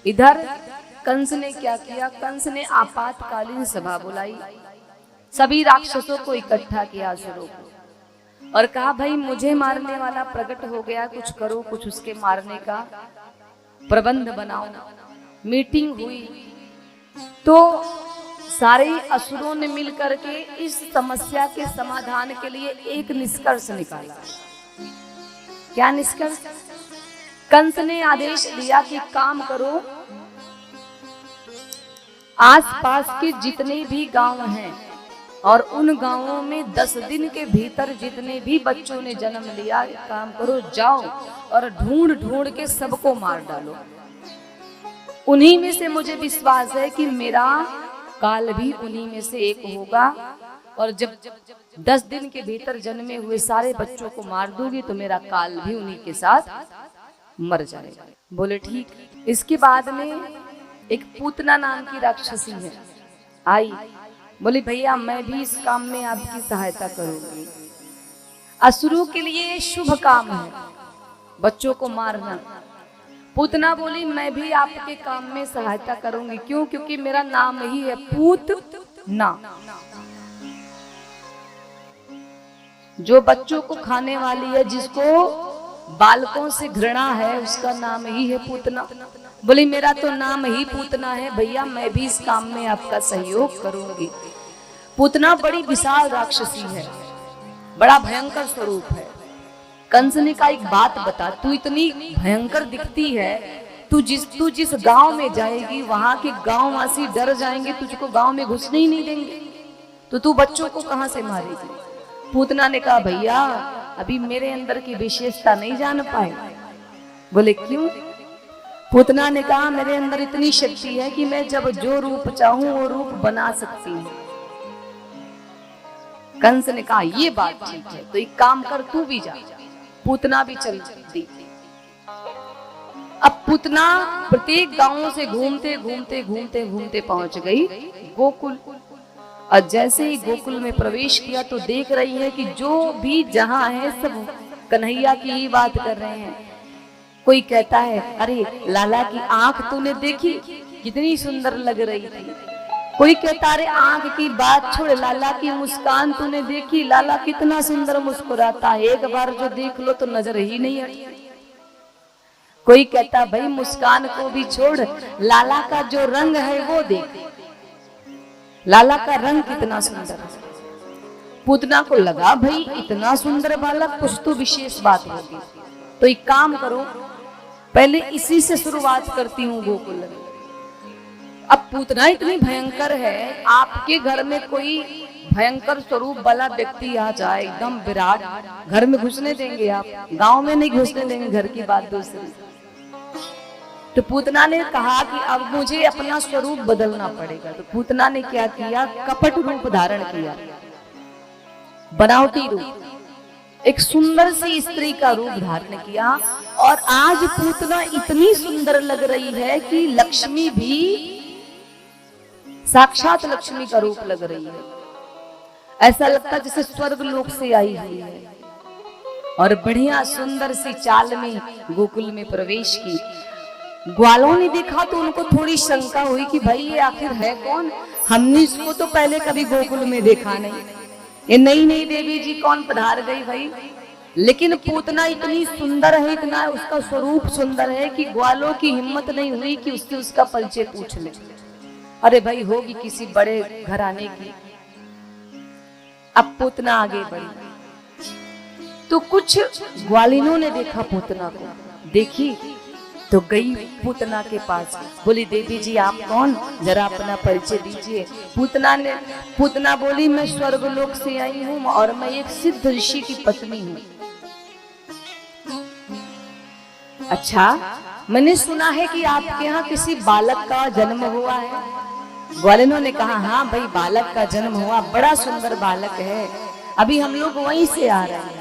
इधर कंस ने क्या किया, कंस ने आपातकालीन सभा बुलाई, सभी राक्षसों को इकट्ठा किया, असुरों को, और कहा भाई मुझे मारने वाला प्रकट हो गया, कुछ करो, कुछ उसके मारने का प्रबंध बनाओ। मीटिंग हुई तो सारे असुरों ने मिलकर के इस समस्या के समाधान के लिए एक निष्कर्ष निकाला। क्या निष्कर्ष? कंस ने आदेश दिया कि काम करो, आसपास के जितने भी गांव हैं और उन गांवों में 10 दिन के भीतर जितने भी बच्चों ने जन्म लिया, काम करो, जाओ और ढूंढ ढूंढ के सबको मार डालो। उन्हीं में से मुझे विश्वास है कि मेरा काल भी उन्हीं में से एक होगा, और जब 10 दिन के भीतर जन्मे हुए सारे बच्चों को मार दूंगी तो मेरा काल भी उन्हीं के साथ मर जाएगा। बोले ठीक। इसके बाद में एक पूतना नाम की राक्षसी है, आई, बोली भैया मैं भी इस काम में आपकी सहायता करूंगी। असुरों के लिए शुभ काम है बच्चों को मारना। पूतना बोली मैं भी आपके काम में सहायता करूंगी। क्यों? क्योंकि मेरा नाम ही है पूतना। जो बच्चों को खाने वाली है, जिसको बालकों से घृणा है, उसका नाम ही है पूतना। बोली मेरा तो नाम ही पूतना है भैया, मैं भी इस काम में आपका सहयोग करूंगी। पूतना बड़ी विशाल राक्षसी है, बड़ा भयंकर स्वरूप है। कंस ने कहा एक बात बता, तू इतनी भयंकर दिखती है, तू जिस गांव में जाएगी वहां के गांववासी डर जाएंगे, तुझको गांव में घुसने ही नहीं देंगे, तो तू बच्चों को कहां से मारेगी? पूतना ने कहा भैया अभी मेरे अंदर की विशेषता नहीं जान पाए। बोले क्यों? पूतना ने कहा मेरे अंदर इतनी शक्ति है कि मैं जब जो रूप चाहूं वो रूप बना सकती हूँ। कंस ने कहा ये बात ठीक है, तो एक काम कर, तू भी जा। पूतना भी चल दी। अब पूतना प्रत्येक गांवों से घूमते घूमते घूमते घूमते पहुंच गई गोकुल। और जैसे ही गोकुल में प्रवेश किया तो देख रही है कि जो भी जहां है सब कन्हैया की ही बात कर रहे हैं। कोई कहता है अरे लाला की आंख तूने देखी, कितनी सुंदर लग रही थी। कोई कहता अरे आंख की बात छोड़, लाला की मुस्कान तूने देखी, लाला कितना सुंदर मुस्कुराता है, एक बार जो देख लो तो नजर ही नहीं हटती। कोई कहता भाई मुस्कान को भी छोड़, लाला का जो रंग है वो देख, लाला का रंग कितना सुंदर है। पूतना को लगा भाई इतना सुंदर बालक, कुछ तो विशेष बात होगी, तो एक काम करो पहले इसी से शुरुआत करती हूँ गोकुल में। अब पूतना इतनी भयंकर है, आपके घर में कोई भयंकर स्वरूप वाला व्यक्ति आ जाए एकदम विराट, घर में घुसने देंगे आप? गांव में नहीं घुसने देंगे, घर की बात दूसरी। तो पूतना ने कहा कि अब मुझे अपना स्वरूप बदलना पड़ेगा। तो पूतना ने क्या किया, कपट रूप धारण किया, बनावटी रूप, एक सुंदर सी स्त्री का रूप धारण किया। और आज पूतना इतनी सुंदर लग रही है कि लक्ष्मी भी साक्षात लक्ष्मी का रूप लग रही है। ऐसा लगता जैसे स्वर्ग लोक से आई हुई है। और बढ़िया सुंदर सी चाल में गोकुल में प्रवेश की। ग्वालों ने देखा तो उनको थोड़ी शंका हुई कि भाई ये आखिर है कौन, हमने इसको तो पहले कभी गोकुल में देखा नहीं, ये नई नई देवी जी कौन पधार गई भाई। लेकिन पूतना इतनी सुंदर है, इतना उसका स्वरूप सुंदर है कि ग्वालों की हिम्मत नहीं हुई कि उससे उसका परिचय पूछ ले। अरे भाई होगी किसी बड़े घराने की। अब पूतना आगे बढ़ी तो कुछ ग्वालिनों ने देखा पूतना को, देखी तो गई पूतना के पास, बोली देवी जी आप कौन, जरा अपना परिचय दीजिए। पूतना बोली मैं स्वर्गलोक से आई हूँ और मैं एक सिद्ध ऋषि की पत्नी हूँ। अच्छा, मैंने सुना है कि आपके यहाँ किसी बालक का जन्म हुआ है। ग्वालिनों ने कहा हाँ भाई बालक का जन्म हुआ, बड़ा सुंदर बालक है, अभी हम लोग वहीं से आ रहे हैं।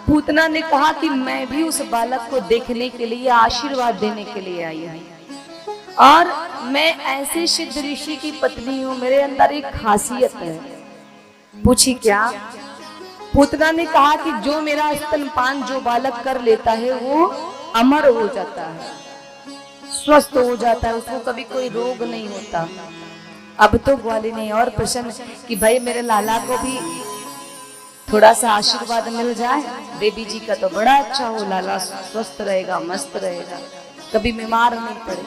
पूतना ने कहा कि मैं भी उस बालक को देखने के लिए, आशीर्वाद देने के लिए आई हूँ, और मैं ऐसे सिद्ध ऋषि की पत्नी हूँ, मेरे अंदर एक खासियत है। पूछी क्या? पूतना ने कहा कि जो मेरा स्तनपान जो बालक कर लेता है वो अमर हो जाता है, स्वस्थ हो जाता है, उसको कभी कोई रोग नहीं होता। अब तो ग्वालिनी ने और प्रसन्न कि भाई मेरे लाला को भी थोड़ा सा आशीर्वाद मिल जाए। देवी जी का तो बड़ा अच्छा हो, लाला स्वस्थ रहेगा, मस्त रहेगा, कभी बीमार नहीं पड़े।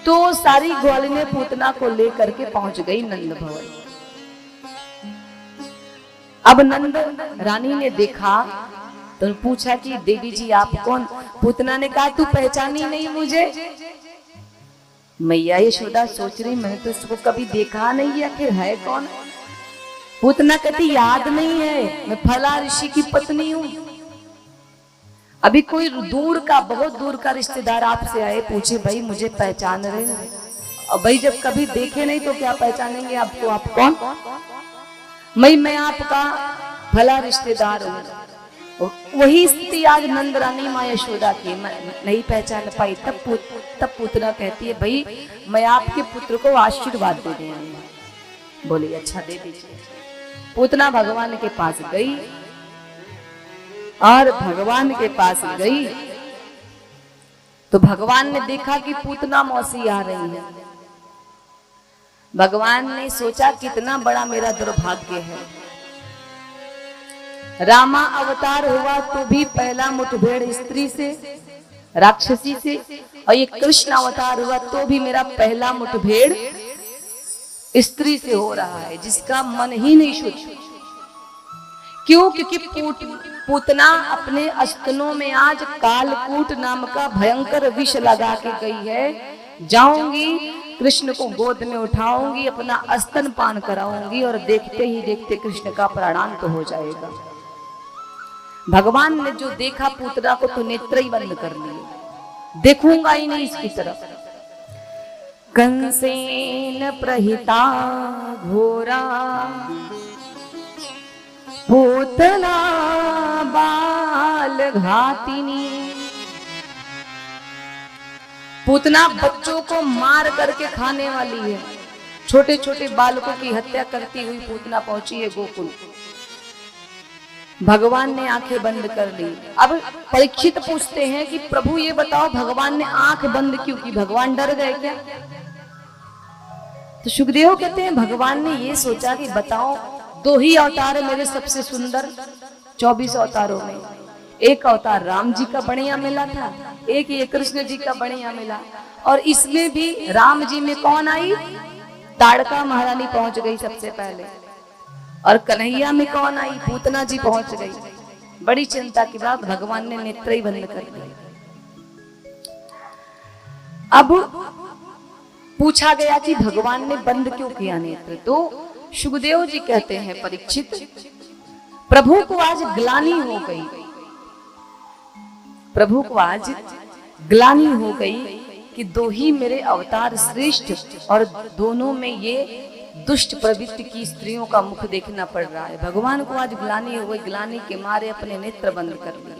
तो सारी ग्वालिनी पूतना को लेकर के पहुंच गई नंद भवन। अब नंद रानी ने देखा तो पूछा कि देवी जी आप कौन? पूतना ने कहा तू पहचानी नहीं मुझे? मैया यशोदा सोच रही मैंने तो इसको कभी देखा नहीं, आखिर है कौन? पूतना कहती याद नहीं है, मैं फला ऋषि की पत्नी हूँ। अभी कोई दूर का, बहुत दूर का रिश्तेदार आपसे आए, पूछे भाई मुझे पहचान रहे हैं? और भाई जब कभी देखे नहीं तो क्या पहचानेंगे आपको? आप कौन? मैं आपका भला रिश्तेदार हूँ। वही स्थिति आज नंद रानी माँ यशोदा की, नहीं पहचान पाई। तब पूतना कहती है भाई मैं आपके पुत्र को आशीर्वाद दे दूंगी। बोली अच्छा दे दीजिए। पूतना भगवान के पास गई और भगवान के पास गई तो भगवान ने देखा कि पूतना मौसी आ रही है। भगवान ने सोचा कितना बड़ा मेरा दुर्भाग्य है, रामा अवतार हुआ तो भी पहला मुठभेड़ स्त्री से, राक्षसी से, और ये कृष्ण अवतार हुआ तो भी मेरा पहला मुठभेड़ स्त्री से हो रहा है, जिसका मन ही नहीं शुद्ध। क्यों? क्योंकि पूतना अपने स्तनों में आज कालकूट नाम का भयंकर विष लगा के गई है। जाऊंगी कृष्ण को गोद में उठाऊंगी, अपना स्तन पान कराऊंगी और देखते ही देखते कृष्ण का प्राणांत हो जाएगा। भगवान ने जो देखा पूतना को तो नेत्र ही बंद कर लिए, देखूंगा ही नहीं इसकी तरफ। कंसेन प्रहिता घोरा पूतना बाल घातिनी। पूतना बच्चों को मार करके खाने वाली है, छोटे छोटे बालकों की हत्या करती हुई पूतना पहुंची है गोकुल। भगवान ने आंखें बंद कर ली। अब परीक्षित पूछते हैं कि प्रभु ये बताओ भगवान ने आंख बंद क्यों की? भगवान डर गए क्या? तो सुखदेव कहते हैं भगवान ने ये सोचा कि बताओ दो ही अवतार है मेरे सबसे सुंदर 24 अवतारों में, एक अवतार राम जी का बढ़िया मिला था, एक ये कृष्ण जी का बढ़िया मिला, और इसमें भी राम जी में कौन आई? ताड़का महारानी पहुंच गई सबसे पहले, और कन्हैया में कौन आई? पूतना जी पहुंच गई। बड़ी चिंता की बात, भगवान ने नेत्र ही बंद कर दिए। अब पूछा गया कि भगवान ने बंद क्यों किया नेत्र? तो सुखदेव जी कहते हैं परीक्षित प्रभु को आज ग्लानि हो गई, प्रभु को आज ग्लानि हो गई कि दो ही मेरे अवतार श्रेष्ठ और दोनों में ये दुष्ट प्रवृत्ति की स्त्रियों का मुख देखना पड़ रहा है। भगवान को आज ग्लानि हो गई, ग्लानि के मारे अपने नेत्र बंद कर लिए।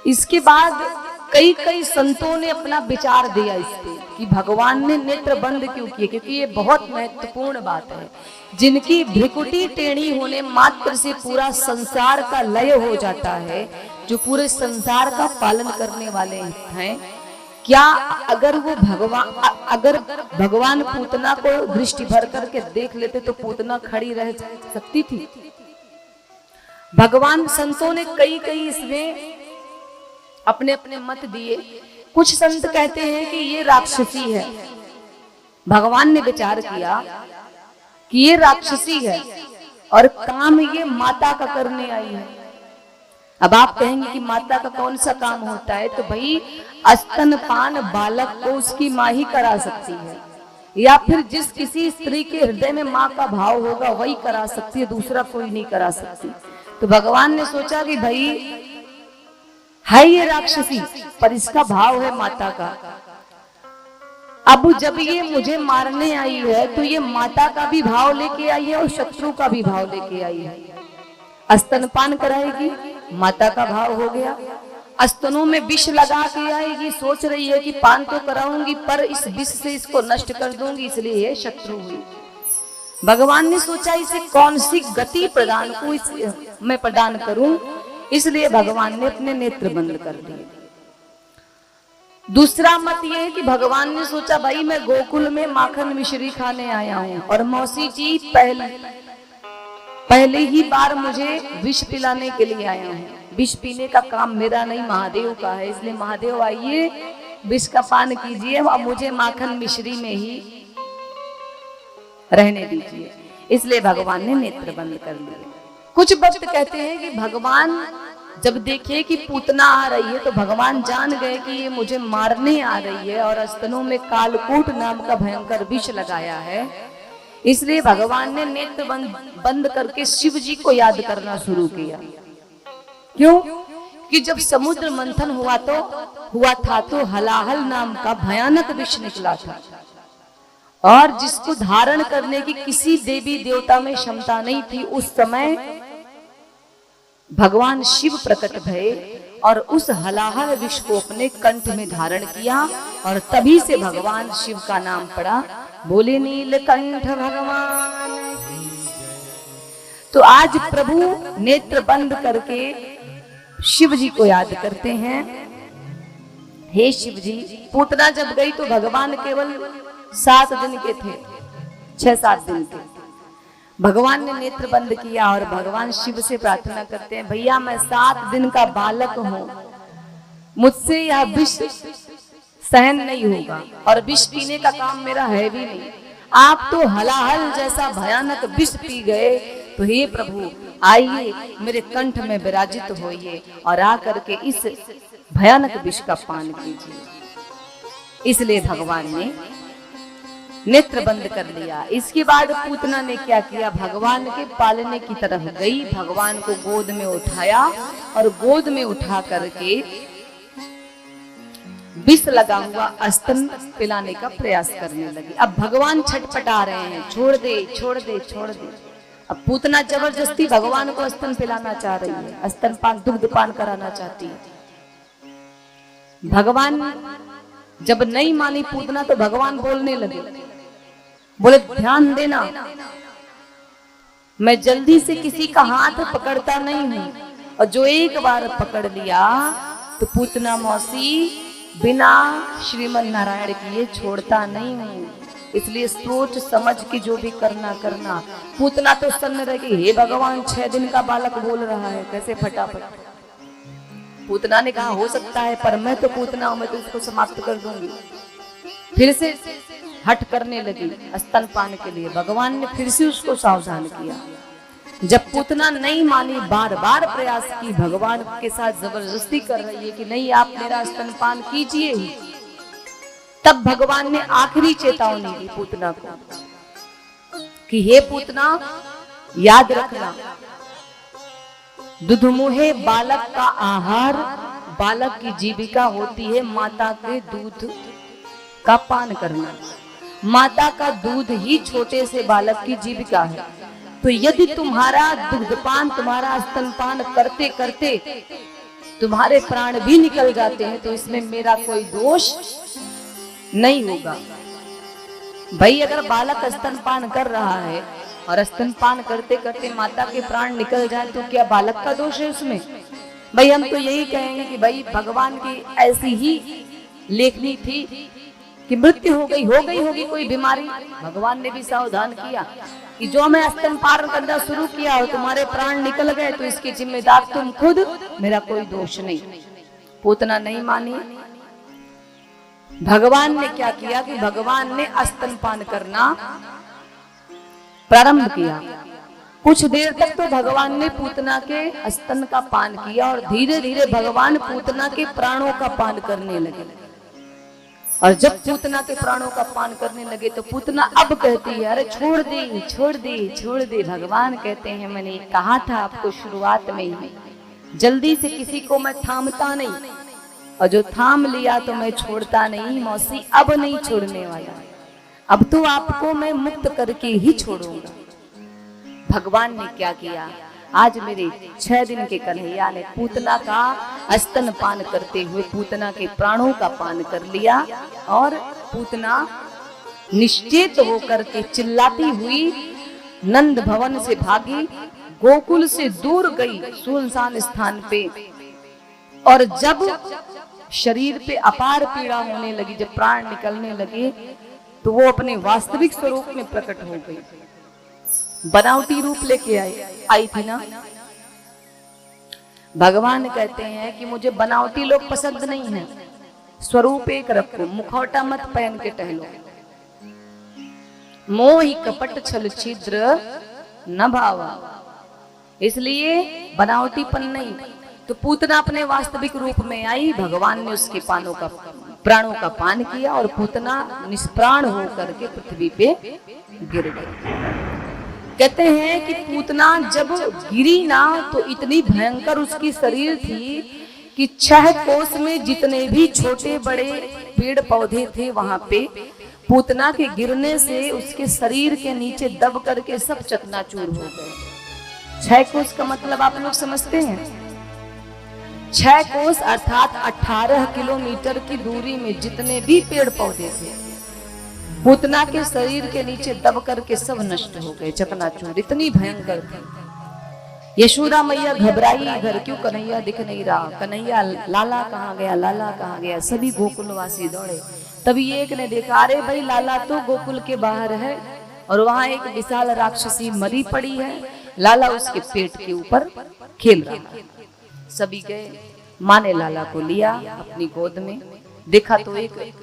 इसके बाद कई कई संतों ने अपना विचार दिया इस पे कि भगवान ने नेत्र बंद क्यों किए, क्योंकि ये बहुत महत्वपूर्ण बात है। जिनकी भ्रिकुटी टेढ़ी होने मात्र से पूरा संसार का लय हो जाता है, जो पूरे संसार का पालन करने वाले हैं, क्या अगर वो भगवान पूतना को दृष्टि भर करके देख लेते तो पूतना खड़ी रह सकती थी? भगवान संतों ने कई कई इसमें अपने अपने मत दिए। कुछ संत कहते हैं कि ये राक्षसी है। भगवान ने विचार किया कि ये राक्षसी है और काम ये माता का करने आई है। अब आप कहेंगे कि माता का कौन सा काम होता है? तो भाई स्तनपान बालक को उसकी माँ ही करा सकती है, या फिर जिस किसी स्त्री के हृदय में माँ का भाव होगा वही करा सकती है, दूसरा कोई नहीं करा सकती। तो भगवान ने सोचा कि भाई है ये राक्षसी पर इसका भाव है माता का। अब जब ये मुझे मारने आई है तो ये माता का भी भाव लेके आई है और शत्रु का भी भाव लेके आई है। स्तनपान कराएगी, माता का भाव हो गया। स्तनों में विष लगा के आएगी, सोच रही है कि पान तो कराऊंगी पर इस विष से इसको नष्ट कर दूंगी, इसलिए ये शत्रु हुई। भगवान ने सोचा इसे कौन सी गति प्रदान को मैं प्रदान करूं, इसलिए भगवान ने अपने नेत्र बंद कर दिए। दूसरा मत ये है कि भगवान ने सोचा भाई मैं गोकुल में माखन मिश्री खाने आया हूं और मौसी जी पहले ही बार मुझे विष पिलाने के लिए आया हूं। विष पीने का काम मेरा नहीं, महादेव का है, इसलिए महादेव आइए विष का पान कीजिए और मुझे माखन मिश्री में ही रहने दीजिए। इसलिए भगवान ने नेत्र बंद कर लिए। कुछ भक्त कहते हैं कि भगवान जब देखे कि पूतना आ रही है तो भगवान जान गए कि ये मुझे मारने आ रही है और स्तनों में कालकूट नाम का भयंकर विष लगाया है, इसलिए भगवान ने नेत्र बंद करके शिव जी को याद करना शुरू किया। क्यों? कि जब समुद्र मंथन हुआ था तो हलाहल नाम का भयानक विष निकला था और जिसको धारण करने की किसी देवी देवता में क्षमता नहीं थी। उस समय भगवान शिव प्रकट भये और उस हलाहल विष को अपने कंठ में धारण किया और तभी से भगवान शिव का नाम पड़ा। बोले नीलकंठ भगवान। तो आज प्रभु नेत्र बंद करके शिव जी को याद करते हैं। हे शिव जी, पूतना जब गई तो भगवान केवल 7 दिन के थे, 6-7 दिन के। भगवान ने नेत्र बंद किया और भगवान शिव से प्रार्थना करते हैं, भैया मैं 7 दिन का बालक हूं, मुझसे यह विष सहन नहीं होगा और विष पीने का काम मेरा है भी नहीं। आप तो हलाहल जैसा भयानक विष पी गए, तो हे प्रभु आइए मेरे कंठ में विराजित होइए और आकर के इस भयानक विष का पान कीजिए। इसलिए भगवान ने नेत्र बंद कर लिया। इसके बाद पूतना ने क्या किया, भगवान के पालने की तरफ गई, भगवान को गोद में उठाया और गोद में उठा करके विष लगा हुआ स्तन पिलाने का प्रयास करने लगी। अब भगवान छटपटा रहे हैं, छोड़ दे छोड़ दे छोड़ दे। अब पूतना जबरदस्ती भगवान को स्तन पिलाना चाह रही है, स्तन पान दुग्ध पान कराना चाहती है। भगवान जब नहीं मानी पूतना तो भगवान बोलने लगे, बोले ध्यान देना, मैं जल्दी से किसी का हाथ पकड़ता नहीं हूं और जो एक बार पकड़ लिया तो पूतना मौसी बिना श्रीमन नारायण किए छोड़ता नहीं हूं। इसलिए सोच समझ के जो भी करना। पूतना तो सन्न रह गई, हे भगवान 6 दिन का बालक बोल रहा है, कैसे फटाफट। पूतना ने कहा हो सकता है, पर मैं तो पूतना हूं, मैं तो इसको समाप्त कर दूंगी। फिर से हट करने लगी स्तनपान के लिए। भगवान ने फिर से उसको सावधान किया। जब पूतना नहीं मानी, बार बार प्रयास की, भगवान के साथ जबरदस्ती कर रही है कि नहीं आप मेरा स्तनपान कीजिए ही, तब भगवान ने आखिरी चेतावनी दी पूतना को कि हे पूतना याद रखना, दुधमुहे बालक का आहार, बालक की जीविका होती है माता के दूध का पान करना। माता का दूध ही छोटे से बालक की जीविका है। तो यदि तुम्हारा दुग्धपान, तुम्हारा स्तनपान करते करते तुम्हारे प्राण भी निकल जाते हैं तो इसमें मेरा कोई दोष नहीं होगा। भाई अगर बालक स्तनपान कर रहा है और स्तनपान करते करते माता के प्राण निकल जाए तो क्या बालक का दोष है उसमें? भाई हम तो यही कहेंगे कि भाई भगवान की ऐसी ही लेखनी थी कि मृत्यु हो गई होगी कोई बीमारी। भगवान ने भी सावधान किया कि जो मैं स्तनपान करना शुरू किया और तुम्हारे प्राण निकल गए तो इसकी जिम्मेदार तुम खुद, मेरा कोई दोष नहीं। पूतना नहीं मानी। भगवान ने क्या किया कि भगवान ने स्तनपान करना प्रारंभ किया। कुछ देर तक तो भगवान ने पूतना के स्तन का पान किया और धीरे धीरे भगवान पूतना के प्राणों का पान करने लगे। और जब पूतना के प्राणों का पान करने लगे तो पूतना अब कहती है अरे छोड़ दे छोड़ दे छोड़ दे। भगवान कहते हैं मैंने कहा था आपको शुरुआत में ही, जल्दी से किसी को मैं थामता नहीं, और जो थाम लिया तो मैं छोड़ता नहीं। मौसी अब नहीं छोड़ने वाला, अब तो आपको मैं मुक्त करके ही छोड़ूंगा। भगवान ने क्या किया, आज मेरे 6 दिन के कन्हैया ने पूतना का स्तन पान करते हुए पूतना के प्राणों का पान कर लिया और पूतना निश्चेत होकर के चिल्लाती हुई नंद भवन से भागी, गोकुल से दूर गई सुनसान स्थान पे। और जब शरीर पे अपार पीड़ा होने लगी, जब प्राण निकलने लगे तो वो अपने वास्तविक स्वरूप में प्रकट हो गई। बनावटी रूप लेके आई थी ना। भगवान कहते हैं कि मुझे बनावटी लोग पसंद नहीं है, स्वरूप एक रखो, मुखौटा मत पहन के टहलो। मोह ही कपट छल छिद्र न भावा, इसलिए बनावटीपन नहीं। तो पूतना अपने वास्तविक रूप में आई, भगवान ने उसके प्राणों का पान किया और पूतना निष्प्राण होकर के पृथ्वी पे गिर गई। कहते हैं कि पूतना जब गिरी ना तो इतनी भयंकर उसकी शरीर थी कि 6 कोस में जितने भी छोटे बड़े पेड़ पौधे थे वहां पे पूतना के गिरने से उसके शरीर के नीचे दब करके सब चकनाचूर हो गए। 6 कोस का मतलब आप लोग समझते हैं? 6 कोस अर्थात 18 किलोमीटर की दूरी में जितने भी पेड़ पौधे थे पूतना के शरीर के नीचे दब करके सब नष्ट हो गए, चकनाचूर। इतनी भयंकर थी। यशोदा मैया घबराई, घर क्यों कन्हैया दिख नहीं रहा, कन्हैया लाला कहाँ गया, लाला कहाँ गया। सभी गोकुलवासी दौड़े। तभी एक ने देखा, अरे भाई लाला तो गोकुल के बाहर है और वहां एक विशाल राक्षसी मरी पड़ी है, लाला उसके पेट के ऊपर खेल रहा है। सभी गए, माँ ने लाला को लिया अपनी गोद में, देखा तो एक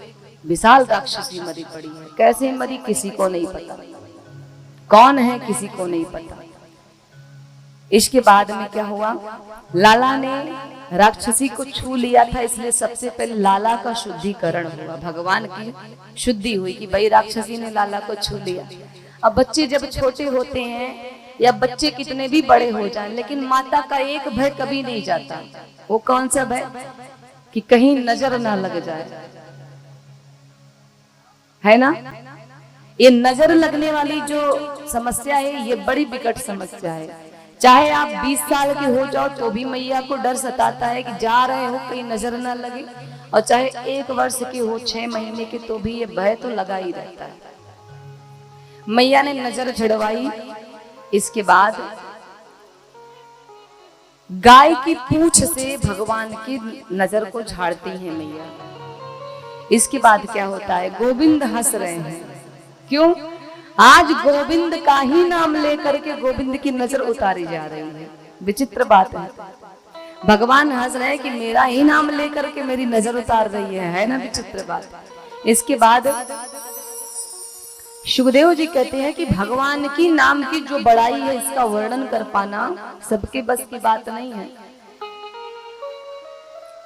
विशाल राक्षसी मरी पड़ी है। कैसे मरी किसी को नहीं पता, कौन है किसी को नहीं पता। इसके बाद में क्या हुआ, लाला ने राक्षसी को छू लिया था, इसलिए सबसे पहले लाला का शुद्धिकरण हुआ, भगवान की शुद्धि हुई कि भाई राक्षसी ने लाला को छू लिया। अब बच्चे जब छोटे होते हैं या बच्चे कितने भी बड़े हो जाएं, लेकिन माता का एक भय कभी नहीं जाता। वो कौन सा भय? कि कहीं नजर ना लग जाए, है ना। ये नजर लगने वाली जो समस्या है ये बड़ी विकट समस्या है। चाहे आप 20 साल के हो जाओ तो भी मैया को डर सताता है कि जा रहे हो कहीं नजर ना लगे, और चाहे 1 वर्ष के हो, 6 महीने के, तो भी ये भय तो लगा ही रहता है। मैया ने नजर झड़वाई। इसके बाद गाय की पूंछ से भगवान की नजर को झाड़ती है मैया। इसके बाद क्या होता है, गोविंद हंस रहे हैं। क्यों? आज गोविंद का ही नाम लेकर के गोविंद की नजर उतारी जा रही है। विचित्र बात है, भगवान हंस रहे हैं कि मेरा ही नाम लेकर के मेरी नजर उतार रही है ना। विचित्र बात। इसके बाद सुखदेव जी कहते हैं कि भगवान की नाम की जो बड़ाई है इसका वर्णन कर पाना सबके बस की बात नहीं है।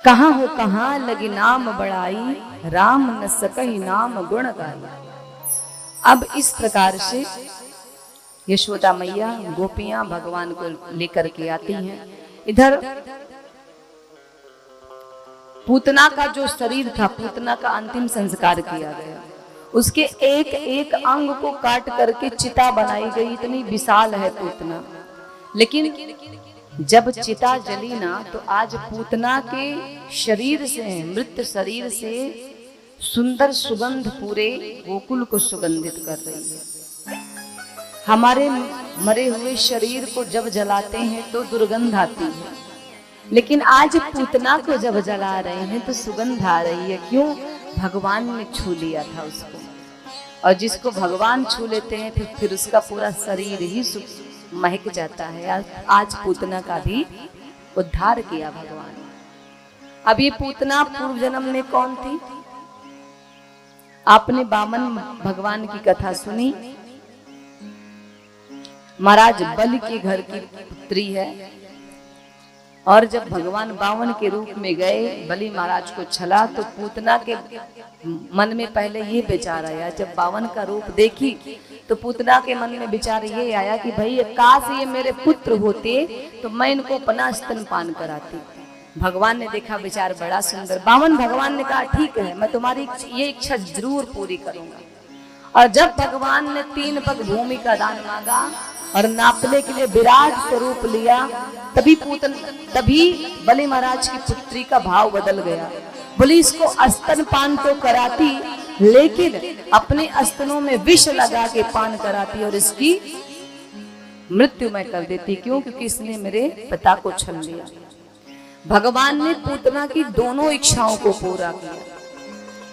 कहाँ हो कहाँ लगी नाम बड़ाई, राम न सकहि नाम गुण गाई। अब इस प्रकार से यशोदा मैया गोपियां भगवान को लेकर के आती हैं। इधर पूतना का जो शरीर था, पूतना का अंतिम संस्कार किया गया। उसके एक एक अंग को काट करके चिता बनाई गई। इतनी विशाल है पूतना। लेकिन जब चिता जली ना तो आज पूतना के शरीर से, मृत शरीर से सुंदर सुगंध पूरे गोकुल को सुगंधित कर रही है। हमारे मरे हुए शरीर को जब जलाते हैं तो दुर्गंध आती है, लेकिन आज पूतना को जब जला रहे हैं तो सुगंध आ रही है। क्यों? भगवान ने छू लिया था उसको, और जिसको भगवान छू लेते हैं फिर उसका पूरा शरीर ही महक जाता है। आज पूतना का भी उद्धार किया भगवान। अब ये पूतना पूर्व जन्म में कौन थी? आपने बामन भगवान की कथा सुनी। महाराज बलि के घर की पुत्री है, और जब भगवान बावन के रूप में गए, बलि महाराज को छला तो पूतना के मन में पहले ये विचार आया। जब बावन का रूप देखी तो पूतना के मन में विचार ये आया कि भाई काश ये मेरे पुत्र होते तो मैं इनको अपना स्तनपान कराती। भगवान ने देखा विचार बड़ा सुंदर। बावन भगवान ने कहा ठीक है, मैं तुम्हारी ये इच्छा जरूर पूरी करूंगा। और जब भगवान ने 3 पग भूमि का दान मांगा और नापने के लिए विराट स्वरूप लिया, तभी बलि महाराज की पुत्री का भाव बदल गया। बोली इसको स्तनपान तो कराती, लेकिन अपने स्तनों में विष लगा के पान कराती और इसकी मृत्यु मैं कर देती। क्यों? क्योंकि इसने मेरे पिता को छल लिया। भगवान ने पूतना की दोनों इच्छाओं को पूरा किया।